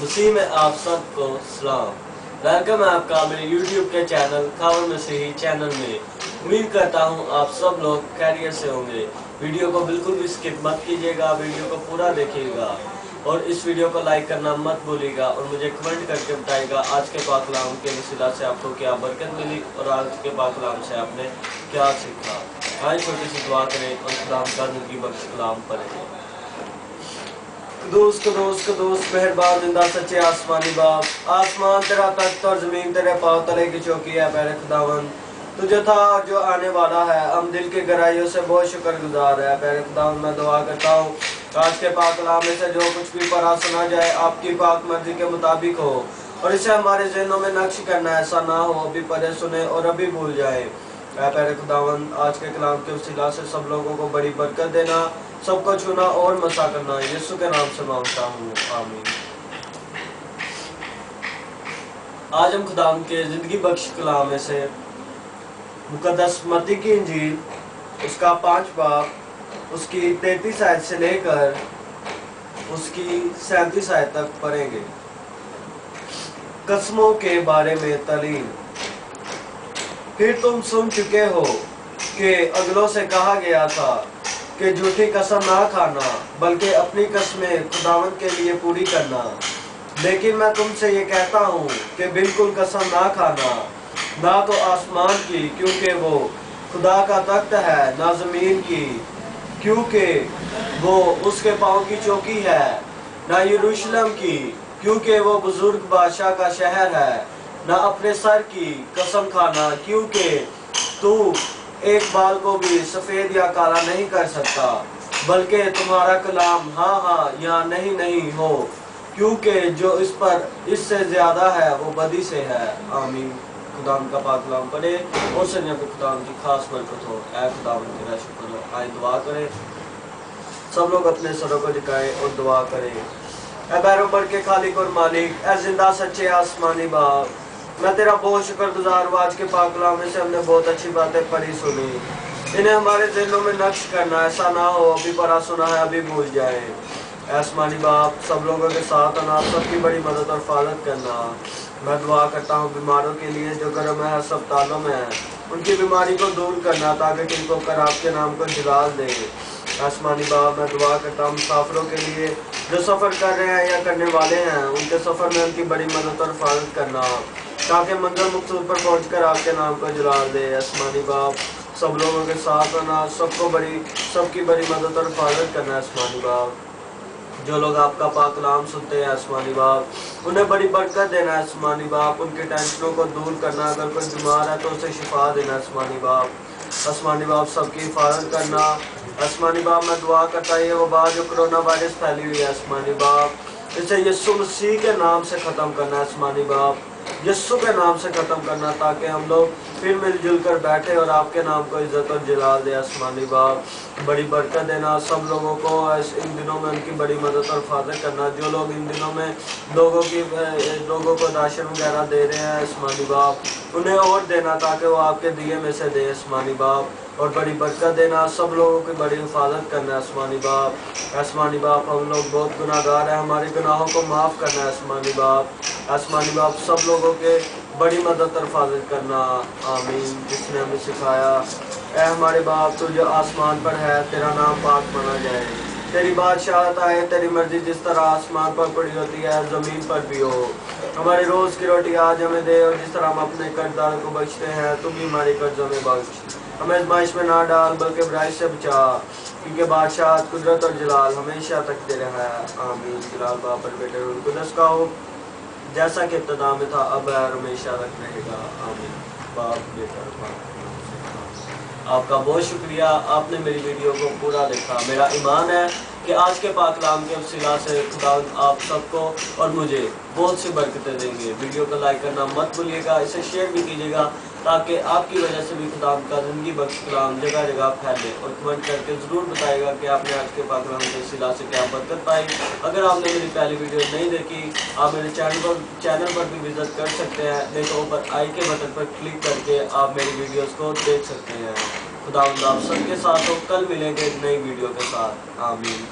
मसीह में आप सबको सलाम। वेलकम है आपका मेरे YouTube के चैनल खावर मसीही चैनल में। उम्मीद करता हूँ आप सब लोग खैरियत से होंगे। वीडियो को बिल्कुल भी स्किप मत कीजिएगा, वीडियो को पूरा देखिएगा और इस वीडियो को लाइक करना मत भूलिएगा और मुझे कमेंट करके बताइएगा आज के पाक कलाम के वसीला से आपको क्या बरकत मिली और आज के पाक कलाम से आपने क्या सीखा। आइए छोटी सी दुआ करें और खुदा का ज़िंदगी बख्श कलाम पढ़ें। कदूस कदूस कदूस मेहरबान जिंदा सच्चे आसमानी बाप, आसमान तेरा तख्त और जमीन तेरे पाँव तले की चौकी है। पहले खुदावन तुझे था और जो आने वाला है, हम दिल की गहराइयों से बहुत शुक्रगुजार है। पहले खुदावन मैं दुआ करता हूँ आज के पाक कलाम में से जो कुछ भी पढ़ा सुना जाए आपकी पाक मर्जी के मुताबिक हो और इसे हमारे ज़हनों में नक्श करना ऐसा ना हो अभी पढ़े सुने और अभी भूल जाए। प्यारे खुदावन आज के कलाम के वसीला से सब लोगों को बड़ी बरकत देना, सबको छूना और मसा करना, यीशु के नाम से मांगता हूँ, आमीन। आज हम खुदावन के ज़िंदगी बख्श कलाम में से मुकद्दस मत्ती की इंजील उसका 5 बाब उसकी 33 आयत से लेकर उसकी 37 आयत तक पढ़ेंगे। कसमों के बारे में तालीम। फिर तुम सुन चुके हो कि अगलों से कहा गया था कि झूठी कसम ना खाना बल्कि अपनी कसमें खुदावंद के लिए पूरी करना। लेकिन मैं तुमसे ये कहता हूँ कि बिल्कुल कसम ना खाना, ना तो आसमान की क्योंकि वो खुदा का तख्त है, ना ज़मीन की क्योंकि वो उसके पाँव की चौकी है, ना यरूशलेम की क्योंकि वो बुजुर्ग बादशाह का शहर है, ना अपने सर की कसम खाना क्योंकि तू एक बाल को भी सफ़ेद या काला नहीं कर सकता, बल्कि तुम्हारा कलाम हाँ हाँ या नहीं नहीं हो, क्योंकि जो इस पर इससे ज़्यादा है वो बदी से है। आमीन। खुदाम का पाक कलाम पढ़े और सनिया पे खुदाम की खास बरकत हो। ऐ खुदाम तेरा शुक्र हो। आए दुआ करें, सब लोग अपने सरों को झुकाएं और दुआ करें। ऐ बैरों के खालिक और मालिक, ऐ जिंदा सच्चे आसमानी बाप, मैं तेरा बहुत शुक्रगुजार हूँ। आज के पाक कलाम में से हमने बहुत अच्छी बातें पढ़ी सुनी, इन्हें हमारे दिलों में नक्श करना, ऐसा ना हो अभी पढ़ा सुना है अभी भूल जाए। आसमानी बाप सब लोगों के साथ आना, सबकी बड़ी मदद और हिफाजत करना। मैं दुआ करता हूँ बीमारों के लिए जो घर में अस्पतालों में है, उनकी बीमारी को दूर करना ताकि किनको कर आपके नाम को जलाल दे। आसमानी बाप मैं दुआ करता हूँ मुसाफिरों के लिए जो सफ़र कर रहे हैं या करने वाले हैं, उनके सफ़र में उनकी बड़ी मदद और हिफाजत करना ताकि मंजिल मकसूद पर पहुंचकर आपके नाम को जलाल दे। आसमानी बाप सब लोगों के साथ आना, सबकी बड़ी मदद और हिफाजत करना। आसमानी बाप जो लोग आपका पाक कलाम सुनते हैं आसमानी बाप उन्हें बड़ी बरकत देना। आसमानी बाप उनके टेंशनों को दूर करना, अगर कोई बीमार है तो उसे शिफा देना। आसमानी बाप सबकी हिफाजत करना। आसमानी बाप मैं दुआ करता ये वबा जो कोरोना वायरस फैली हुई है, आसमानी बाप इसे यीशु मसीह के नाम से ख़त्म करना। आसमानी बाप यीशु के नाम से ख़त्म करना ताकि हम लोग फिर मिलजुल कर बैठे और आपके नाम को इज्जत और जलाल दे। आसमानी बाप बड़ी बरकत देना, सब लोगों को इन दिनों में उनकी बड़ी मदद और हिफाजत करना। जो लोग इन दिनों में लोगों को राशन वगैरह दे रहे हैं आसमानी बाप उन्हें और देना ताकि वो आपके दिए में से दे आसमानी बाप, और बड़ी बरकत देना, सब लोगों की बड़ी हिफाजत करना। आसमानी बाप हम लोग बहुत गुनाहगार हैं, हमारे गुनाहों को माफ़ करना। आसमानी बाप सब लोगों के बड़ी मदद और हिफाजत करना। आमीन। जिसने हमें सिखाया ऐ हमारे बाप तू जो आसमान पर है, तेरा नाम पाक माना जाए, तेरी बादशाहत आए, तेरी मर्जी जिस तरह आसमान पर पड़ी होती है ज़मीन पर भी हो। हमारी रोज़ की रोटी आज हमें दे और जिस तरह हम अपने कर्जदारों को बख्शते हैं तुम भी हमारी कर्जों में बख्श। हमें आज़माइश में ना डाल बल्कि बुराई से बचा, क्योंकि बादशाह कुदरत और जलाल हमेशा तक दे रहा है। आमीन। जलाल बाप और बेटे रूह कुद्दस का हो, जैसा कि इब्तिदा में था अब है हमेशा तक रहेगा। आमीन। बाप बेटा आपका बहुत शुक्रिया, आपने मेरी वीडियो को पूरा देखा। मेरा ईमान है कि आज के पाक कलाम के वसीला से खुदा आप सबको और मुझे बहुत सी बरकतें देंगे। वीडियो को लाइक करना मत भूलिएगा, इसे शेयर भी कीजिएगा ताकि आपकी वजह से भी खुदा का ज़िंदगी बख्श कलाम जगह जगह फैले, और कमेंट करके ज़रूर बताइएगा कि आपने आज के पाक कलाम के वसीला से क्या बरकत पाई। अगर आपने मेरी पहली वीडियो नहीं देखी आप मेरे चैनल पर भी विजिट कर सकते हैं, नहीं तो ऊपर आई के बटन पर क्लिक करके आप मेरी वीडियोज़ को देख सकते हैं। खुदा आप सबके साथ हो, कल मिलेंगे नई वीडियो के साथ। आमीन।